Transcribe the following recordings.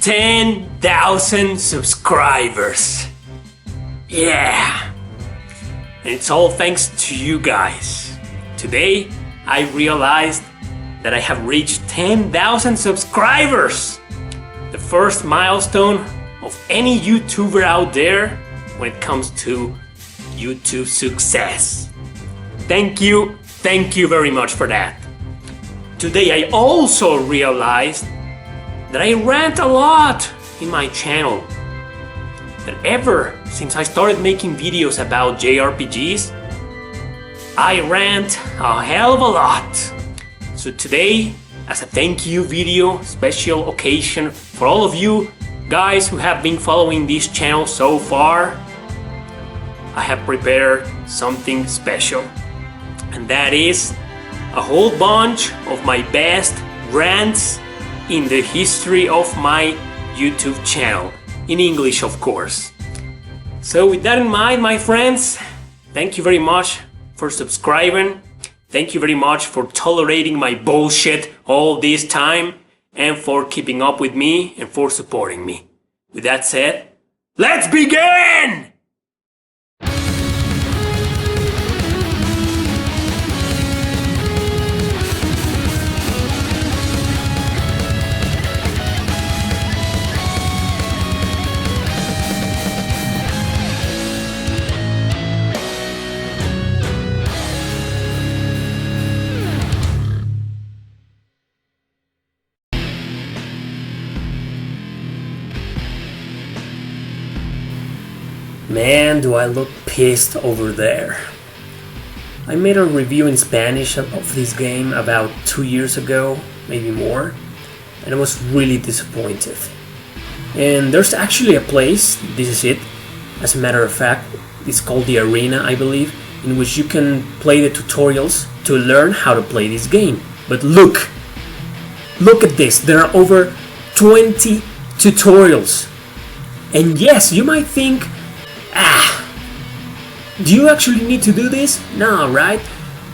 10,000 subscribers. Yeah. And it's all thanks to you guys. Today, I realized that I have reached 10,000 subscribers. The first milestone of any YouTuber out there when it comes to YouTube success. Thank you very much for that. Today I also realized that I rant a lot in my channel. That ever since I started making videos about JRPGs, I rant a hell of a lot. So today, as a thank you video, special occasion for all of you guys who have been following this channel so far, I have prepared something special. And that is a whole bunch of my best rants in the history of my YouTube channel. In English, of course. So with that in mind, my friends, thank you very much for subscribing. Thank you very much for tolerating my bullshit all this time and for keeping up with me and for supporting me. With that said, let's begin! Man, do I look pissed over there. I made a review in Spanish of this game about 2 years ago, maybe more, and I was really disappointed. And there's actually a place, this is it, as a matter of fact, it's called the Arena, I believe, in which you can play the tutorials to learn how to play this game. But look at this, there are over 20 tutorials. And yes, you might think, do you actually need to do this? No, right?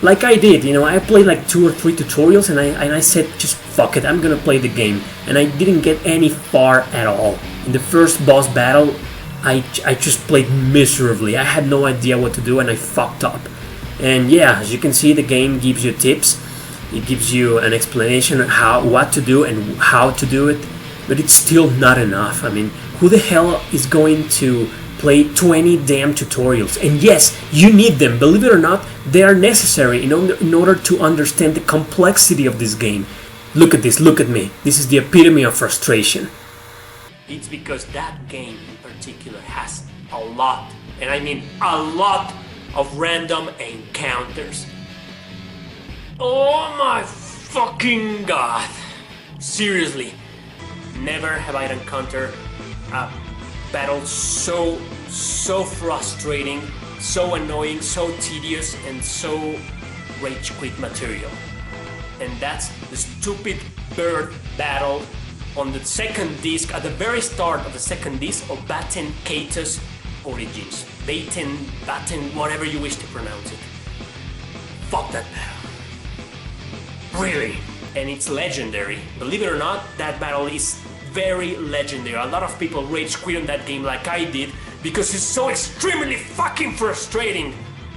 Like I did, I played like 2 or 3 tutorials and I said, just fuck it, I'm gonna play the game. And I didn't get any far at all. In the first boss battle, I just played miserably. I had no idea what to do and I fucked up. And yeah, as you can see, the game gives you tips. It gives you an explanation of what to do and how to do it. But it's still not enough. I mean, who the hell is going to play 20 damn tutorials? And yes, you need them. Believe it or not, they are necessary in order to understand the complexity of this game. Look at this, look at me. This is the epitome of frustration. It's because that game in particular has a lot, and I mean a lot, of random encounters. Oh my fucking god. Seriously, never have I encountered a battle so frustrating, so annoying, so tedious, and so rage quit material. And that's the stupid bird battle on the second disc, at the very start of the second disc of Batten Kaitos Origins. Batten, whatever you wish to pronounce it. Fuck that battle. Really. And it's legendary. Believe it or not, that battle is very legendary. A lot of people rage quit on that game like I did because it's so extremely fucking frustrating.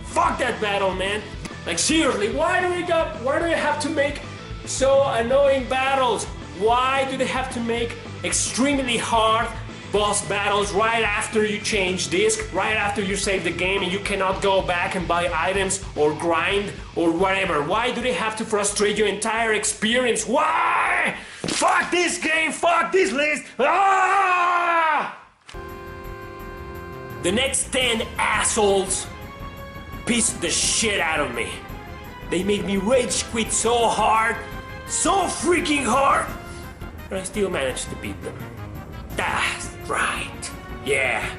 Fuck that battle, man. Like seriously, why do they have to make so annoying battles? Why do they have to make extremely hard boss battles right after you change disc, right after you save the game and you cannot go back and buy items or grind or whatever? Why do they have to frustrate your entire experience? Why? Fuck this game, fuck this list! Ah! The next 10 assholes pissed the shit out of me. They made me rage quit so hard, so freaking hard, but I still managed to beat them. That's right. Yeah,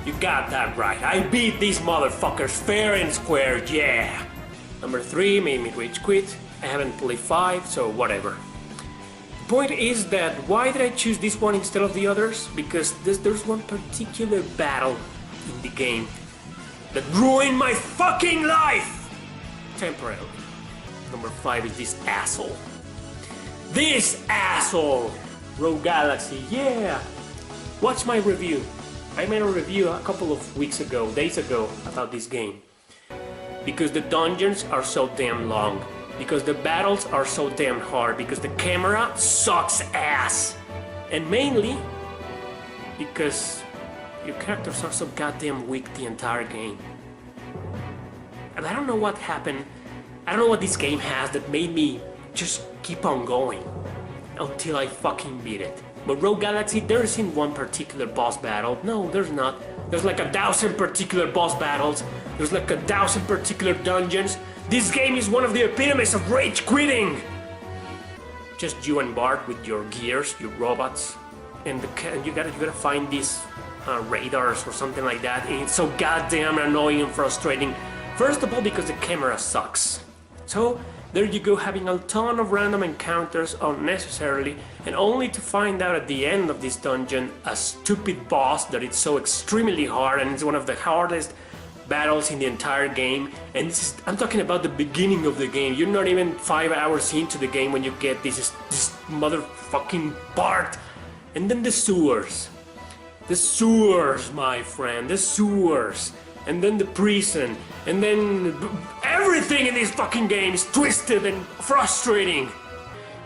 you got that right. I beat these motherfuckers fair and square, yeah. Number 3 made me rage quit. I haven't played 5, so whatever. The point is that why did I choose this one instead of the others? Because there's one particular battle in the game that ruined my fucking life! Temporarily. Number 5 is this asshole. This asshole! Rogue Galaxy, yeah! Watch my review. I made a review a couple of days ago, about this game. Because the dungeons are so damn long. Because the battles are so damn hard. Because the camera sucks ass. And mainly, because your characters are so goddamn weak the entire game. And I don't know what happened. I don't know what this game has that made me just keep on going until I fucking beat it. But Rogue Galaxy, there isn't one particular boss battle. No, there's not. There's like 1,000 particular boss battles. There's like 1,000 particular dungeons. This game is one of the epitomes of rage quitting. Just you and Bart with your gears, your robots, and you gotta find these radars or something like that. And it's so goddamn annoying and frustrating. First of all, because the camera sucks. So there you go, having a ton of random encounters unnecessarily, and only to find out at the end of this dungeon a stupid boss that it's so extremely hard, and it's one of the hardest battles in the entire game. And I'm talking about the beginning of the game. You're not even 5 hours into the game when you get this motherfucking part. And then the sewers. The sewers, my friend, the sewers. And then the prison, and then everything in this fucking game is twisted and frustrating.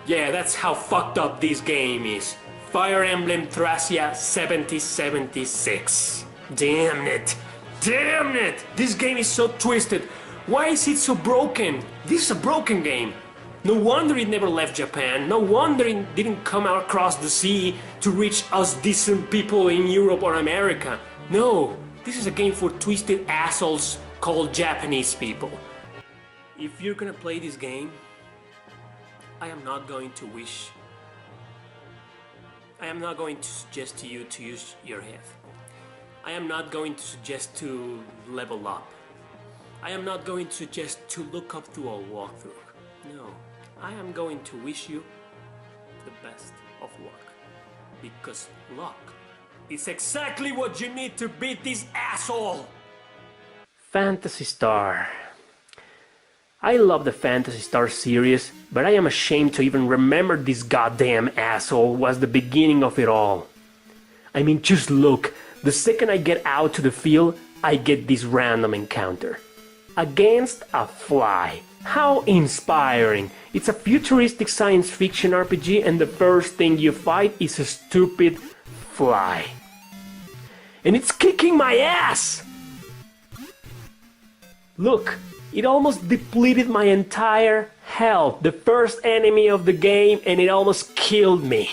Yeah, that's how fucked up this game is. Fire Emblem Thracia 7076. Damn it. Damn it! This game is so twisted. Why is it so broken? This is a broken game. No wonder it never left Japan. No wonder it didn't come across the sea to reach us decent people in Europe or America. No. This is a game for twisted assholes called Japanese people. If you're gonna play this game, I am not going to suggest to you to use your head. I am not going to suggest to level up. I am not going to suggest to look up to a walkthrough. No, I am going to wish you the best of luck. Because luck, it's exactly what you need to beat this asshole! Phantasy Star. I love the Phantasy Star series, but I am ashamed to even remember this goddamn asshole was the beginning of it all. I mean, just look, the second I get out to the field, I get this random encounter. Against a fly. How inspiring! It's a futuristic science fiction RPG, and the first thing you fight is a stupid fly. And it's kicking my ass! Look, it almost depleted my entire health, the first enemy of the game, and it almost killed me.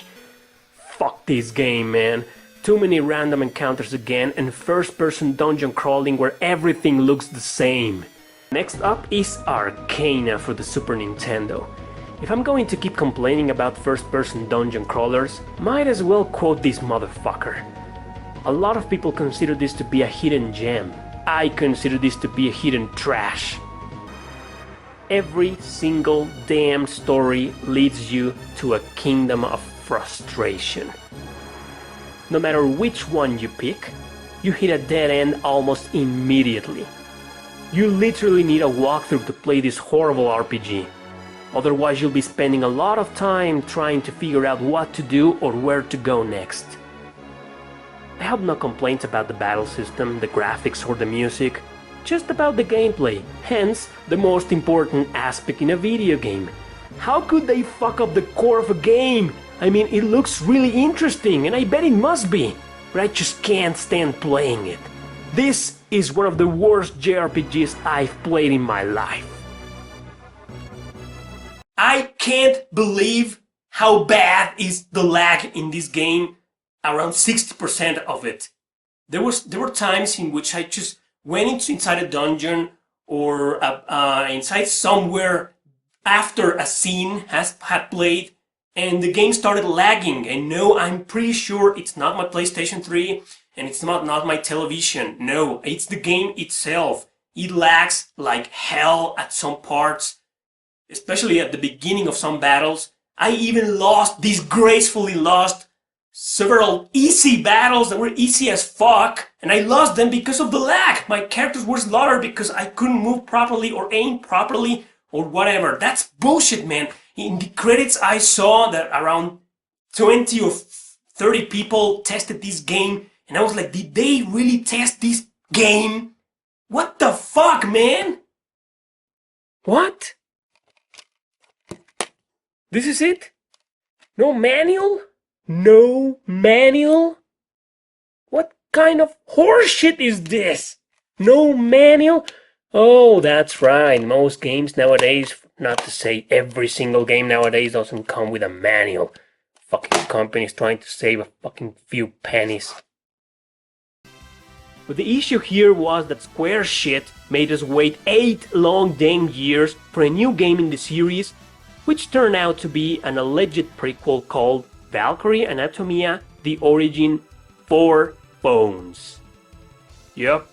Fuck this game, man. Too many random encounters again, and first-person dungeon crawling where everything looks the same. Next up is Arcana for the Super Nintendo. If I'm going to keep complaining about first-person dungeon crawlers, might as well quote this motherfucker. A lot of people consider this to be a hidden gem. I consider this to be a hidden trash. Every single damn story leads you to a kingdom of frustration. No matter which one you pick, you hit a dead end almost immediately. You literally need a walkthrough to play this horrible RPG. Otherwise you'll be spending a lot of time trying to figure out what to do or where to go next. I have no complaints about the battle system, the graphics or the music, just about the gameplay, hence the most important aspect in a video game. How could they fuck up the core of a game? I mean, it looks really interesting and I bet it must be, but I just can't stand playing it. This is one of the worst JRPGs I've played in my life. I can't believe how bad is the lag in this game. Around 60% of it. There were times in which I just went inside a dungeon or inside somewhere after a scene had played, and the game started lagging. And no, I'm pretty sure it's not my PlayStation 3 and it's not my television. No, it's the game itself. It lags like hell at some parts, especially at the beginning of some battles. I even disgracefully lost several easy battles that were easy as fuck, and I lost them because of the lag. My characters were slaughtered because I couldn't move properly or aim properly or whatever. That's bullshit, man. In the credits I saw that around 20 or 30 people tested this game, and I was like, did they really test this game? What the fuck, man? What? This is it? No manual? No manual? What kind of horseshit is this? No manual? Oh, that's right. Most games nowadays, not to say every single game nowadays, doesn't come with a manual. Fucking companies trying to save a fucking few pennies. But the issue here was that Square shit made us wait 8 long damn years for a new game in the series, which turned out to be an alleged prequel called Valkyrie Anatomia: The Origin for Phones. Yup.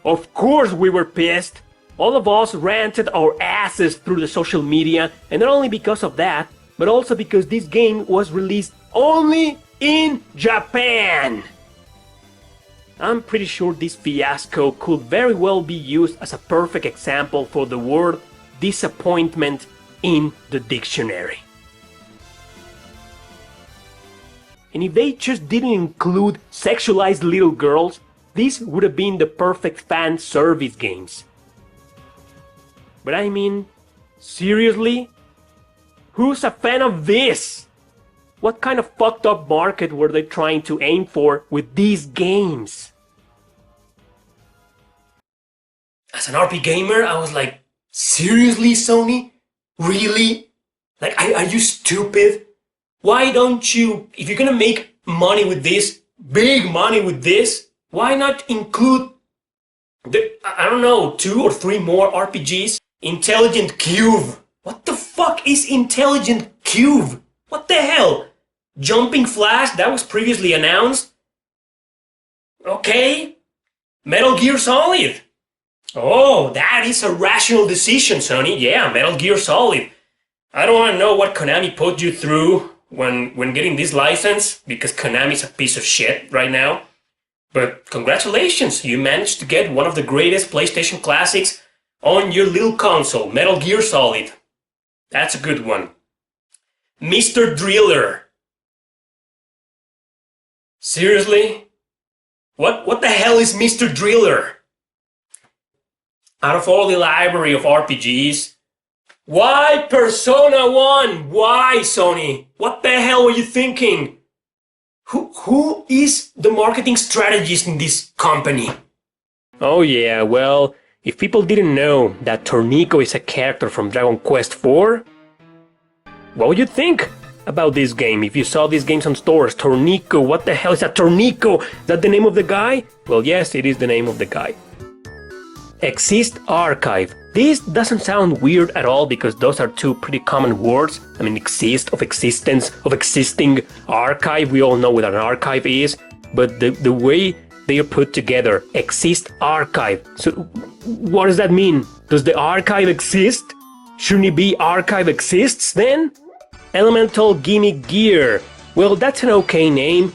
Of course we were pissed. All of us ranted our asses through the social media, and not only because of that, but also because this game was released only in Japan. I'm pretty sure this fiasco could very well be used as a perfect example for the word disappointment in the dictionary. And if they just didn't include sexualized little girls, this would have been the perfect fan service games. But I mean, seriously? Who's a fan of this? What kind of fucked up market were they trying to aim for with these games? As an RP gamer, I was like, seriously, Sony? Really? Like, are you stupid? Why don't you, if you're gonna make money with this, big money with this, why not include I don't know, 2 or 3 more RPGs? Intelligent Cube. What the fuck is Intelligent Cube? What the hell? Jumping Flash, that was previously announced. Okay. Metal Gear Solid. Oh, that is a rational decision, Sony. Yeah, Metal Gear Solid. I don't want to know what Konami put you through when getting this license, because Konami's a piece of shit right now. But congratulations, you managed to get one of the greatest PlayStation classics on your little console, Metal Gear Solid. That's a good one. Mr. Driller. Seriously? What the hell is Mr. Driller? Out of all the library of RPGs, why Persona 1? Why, Sony? What the hell were you thinking? Who is the marketing strategist in this company? Oh yeah, well, if people didn't know that Tornico is a character from Dragon Quest IV, what would you think about this game? If you saw these games on stores, Tornico, what the hell is a Tornico? Is that the name of the guy? Well, yes, it is the name of the guy. Exist Archive. This doesn't sound weird at all because those are 2 pretty common words. I mean, exist, of existence, of existing, archive, we all know what an archive is. But the way they are put together, Exist Archive. So what does that mean? Does the archive exist? Shouldn't it be Archive Exists then? Elemental Gimmick Gear. Well, that's an okay name.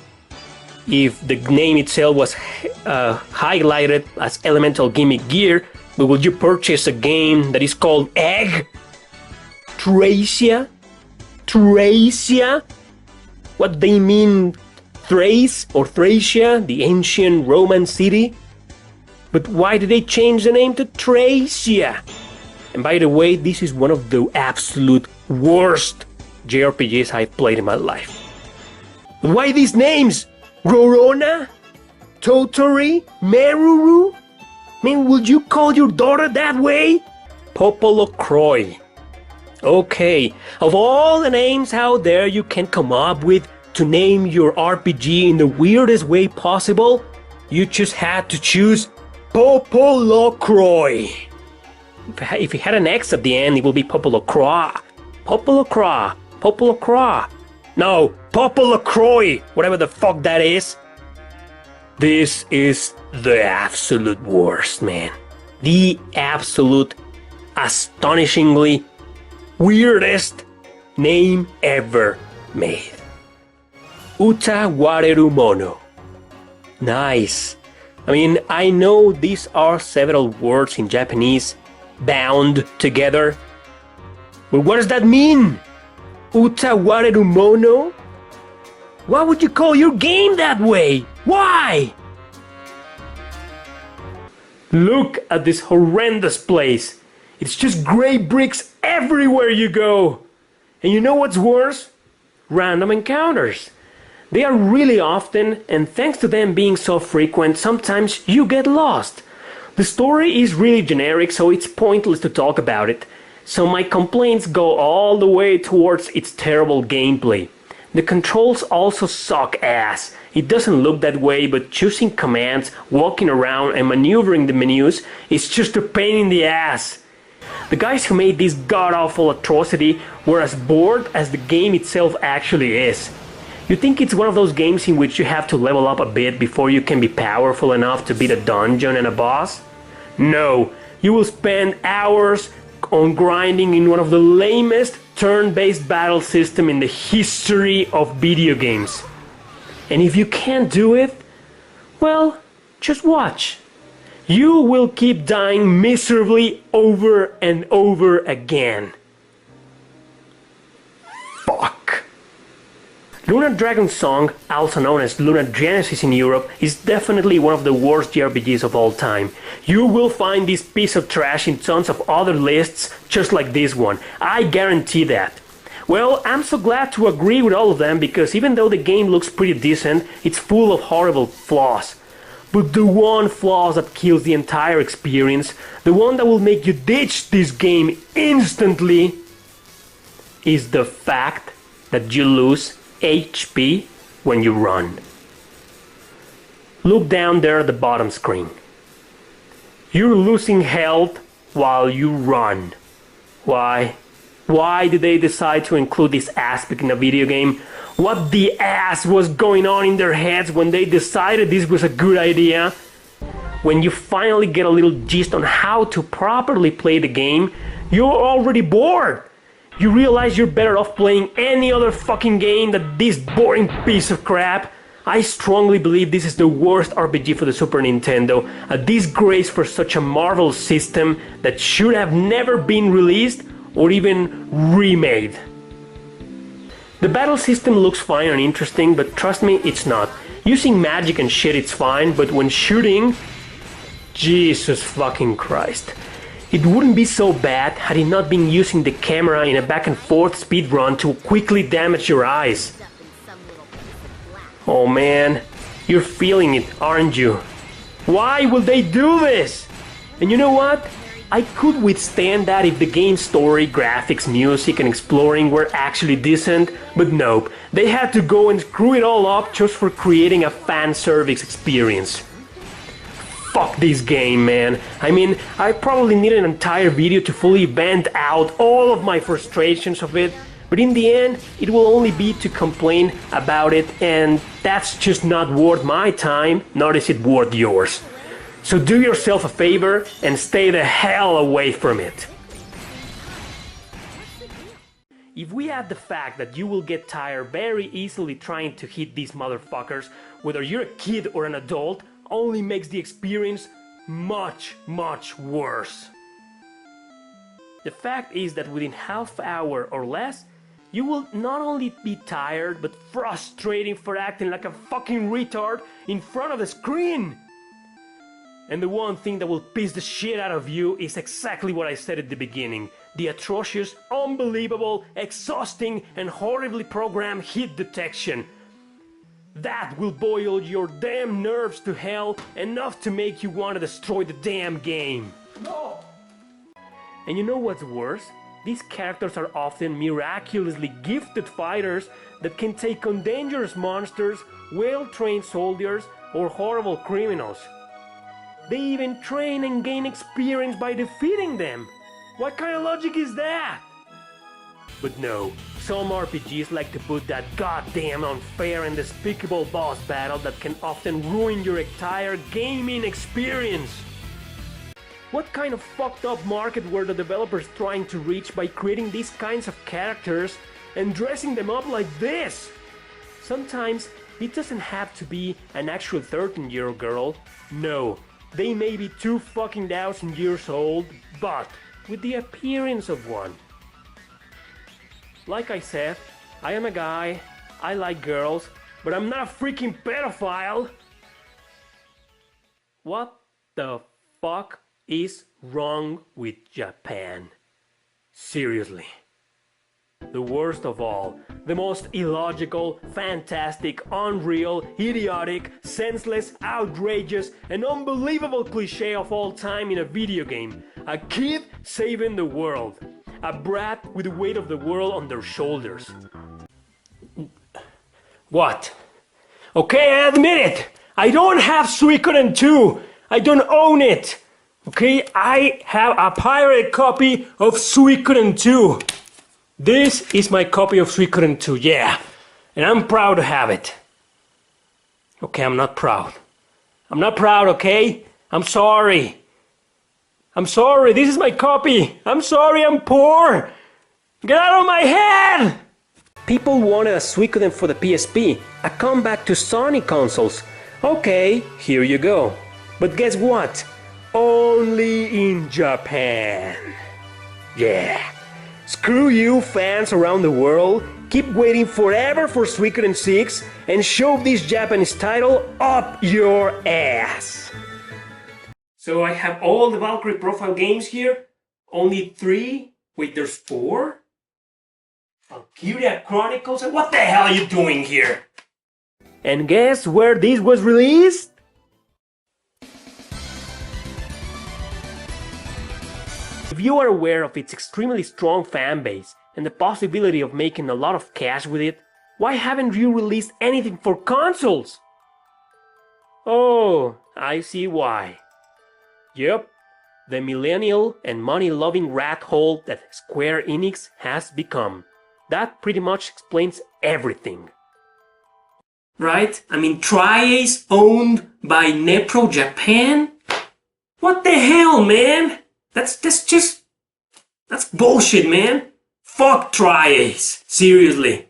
If the name itself was highlighted as Elemental Gimmick Gear, but would you purchase a game that is called Egg? Thracia? Thracia? What they mean, Thrace or Thracia, the ancient Roman city? But why did they change the name to Thracia? And by the way, this is one of the absolute worst JRPGs I've played in my life. Why these names? Rorona? Totori? Meruru? I mean, would you call your daughter that way? Popolo Croy. Okay, of all the names out there you can come up with to name your RPG in the weirdest way possible, you just had to choose Popolo Croy. If it had an X at the end, it would be Popolo Croix. Popolo Croix. Popolo Croix. No, Popolo Croy, whatever the fuck that is. This is the absolute worst, man. The absolute, astonishingly weirdest name ever made. Uta Wareru Mono. Nice. I mean, I know these are several words in Japanese bound together, but what does that mean? Uta Wareru Mono? Why would you call your game that way? Why? Look at this horrendous place. It's just gray bricks everywhere you go. And you know what's worse? Random encounters. They are really often, and thanks to them being so frequent, sometimes you get lost. The story is really generic, so it's pointless to talk about it. So my complaints go all the way towards its terrible gameplay. The controls also suck ass. It doesn't look that way, but choosing commands, walking around and maneuvering the menus is just a pain in the ass. The guys who made this god-awful atrocity were as bored as the game itself actually is. You think it's one of those games in which you have to level up a bit before you can be powerful enough to beat a dungeon and a boss? No, you will spend hours on grinding in one of the lamest turn-based battle system in the history of video games. And if you can't do it, well, just watch. You will keep dying miserably over and over again. Fuck. Lunar Dragon Song, also known as Lunar Genesis in Europe, is definitely one of the worst JRPGs of all time. You will find this piece of trash in tons of other lists just like this one. I guarantee that. Well, I'm so glad to agree with all of them because even though the game looks pretty decent, it's full of horrible flaws. But the one flaw that kills the entire experience, the one that will make you ditch this game instantly, is the fact that you lose HP when you run. Look down there at the bottom screen. You're losing health while you run. Why? Why did they decide to include this aspect in a video game? What the ass was going on in their heads when they decided this was a good idea? When you finally get a little gist on how to properly play the game, you're already bored. You realize you're better off playing any other fucking game than this boring piece of crap. I strongly believe this is the worst RPG for the Super Nintendo, a disgrace for such a marvelous system that should have never been released or even remade. The battle system looks fine and interesting, but trust me, it's not. Using magic and shit, it's fine, but when shooting, Jesus fucking Christ. It wouldn't be so bad had he not been using the camera in a back and forth speedrun to quickly damage your eyes. Oh man, you're feeling it, aren't you? Why will they do this? And you know what? I could withstand that if the game's story, graphics, music and exploring were actually decent, but nope, they had to go and screw it all up just for creating a fan service experience. Fuck this game, man. I mean, I probably need an entire video to fully vent out all of my frustrations of it, but in the end, it will only be to complain about it, and that's just not worth my time, nor is it worth yours. So do yourself a favor and stay the hell away from it. If we add the fact that you will get tired very easily trying to hit these motherfuckers, whether you're a kid or an adult, only makes the experience much worse. The fact is that within half hour or less, you will not only be tired but frustrated for acting like a fucking retard in front of the screen. And the one thing that will piss the shit out of you is exactly what I said at the beginning. The atrocious, unbelievable, exhausting and horribly programmed hit detection. That will boil your damn nerves to hell enough to make you want to destroy the damn game. No! And you know what's worse? These characters are often miraculously gifted fighters that can take on dangerous monsters, well-trained soldiers, or horrible criminals. They even train and gain experience by defeating them. What kind of logic is that? But no, some RPGs like to put that goddamn unfair and despicable boss battle that can often ruin your entire gaming experience. What kind of fucked up market were the developers trying to reach by creating these kinds of characters and dressing them up like this? Sometimes it doesn't have to be an actual 13-year-old girl. No, they may be 2,000 years old, but with the appearance of one. Like I said, I am a guy, I like girls, but I'm not a freaking pedophile. What the fuck is wrong with Japan? Seriously. The worst of all, the most illogical, fantastic, unreal, idiotic, senseless, outrageous, and unbelievable cliche of all time in a video game. A kid saving the world. A brat with the weight of the world on their shoulders. What? Okay, I admit it. I don't have Suikoden 2. I don't own it. Okay, I have a pirate copy of Suikoden 2. This is my copy of Suikoden 2, yeah. And I'm proud to have it. Okay, I'm not proud. I'm not proud, okay? I'm sorry. I'm sorry, this is my copy. I'm sorry, I'm poor. Get out of my head! People wanted a Suikoden for the PSP, a comeback to Sony consoles. Okay, here you go. But guess what? Only in Japan. Yeah. Screw you, fans around the world. Keep waiting forever for Suikoden 6 and shove this Japanese title up your ass. So I have all the Valkyrie profile games here. Only 3? Wait, there's 4? Valkyria Chronicles? What the hell are you doing here? And guess where this was released? If you are aware of its extremely strong fan base and the possibility of making a lot of cash with it, why haven't you released anything for consoles? Oh, I see why. Yep, the millennial and money-loving rat hole that Square Enix has become. That pretty much explains everything. Right? I mean, Tri-Ace owned by Nepro Japan? What the hell, man? That's bullshit, man. Fuck Tri-Ace. Seriously.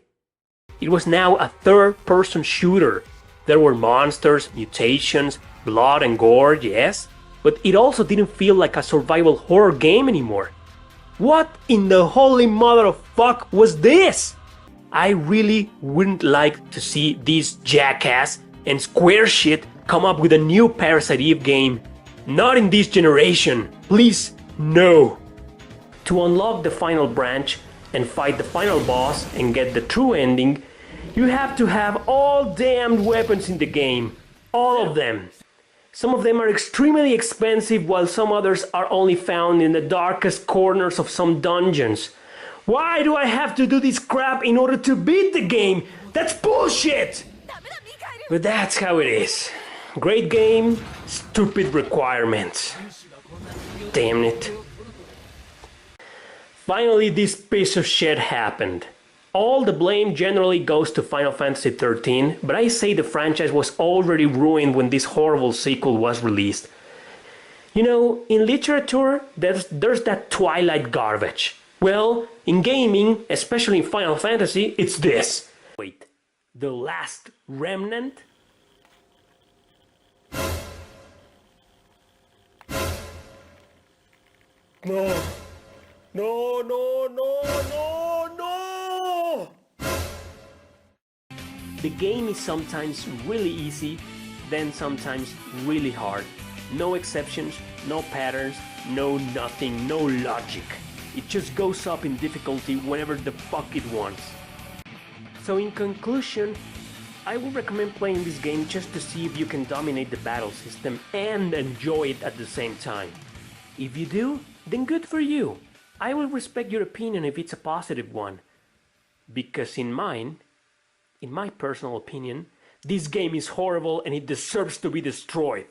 It was now a third-person shooter. There were monsters, mutations, blood and gore, yes, but it also didn't feel like a survival horror game anymore. What in the holy mother of fuck was this? I really wouldn't like to see this jackass and Square shit come up with a new Parasite Eve game. Not in this generation. Please, no. To unlock the final branch and fight the final boss and get the true ending, you have to have all damned weapons in the game. All of them. Some of them are extremely expensive while some others are only found in the darkest corners of some dungeons. Why do I have to do this crap in order to beat the game? That's bullshit! But that's how it is. Great game, stupid requirements. Damn it. Finally, this piece of shit happened. All the blame generally goes to Final Fantasy XIII, but I say the franchise was already ruined when this horrible sequel was released. You know, in literature, there's that Twilight garbage. Well, in gaming, especially in Final Fantasy, it's this. Wait, The Last Remnant? No. No, no, no, no, no! The game is sometimes really easy, then sometimes really hard. No exceptions, no patterns, no nothing, no logic. It just goes up in difficulty whenever the fuck it wants. So in conclusion, I would recommend playing this game just to see if you can dominate the battle system and enjoy it at the same time. If you do, then good for you. I will respect your opinion if it's a positive one. Because in my personal opinion, this game is horrible and it deserves to be destroyed.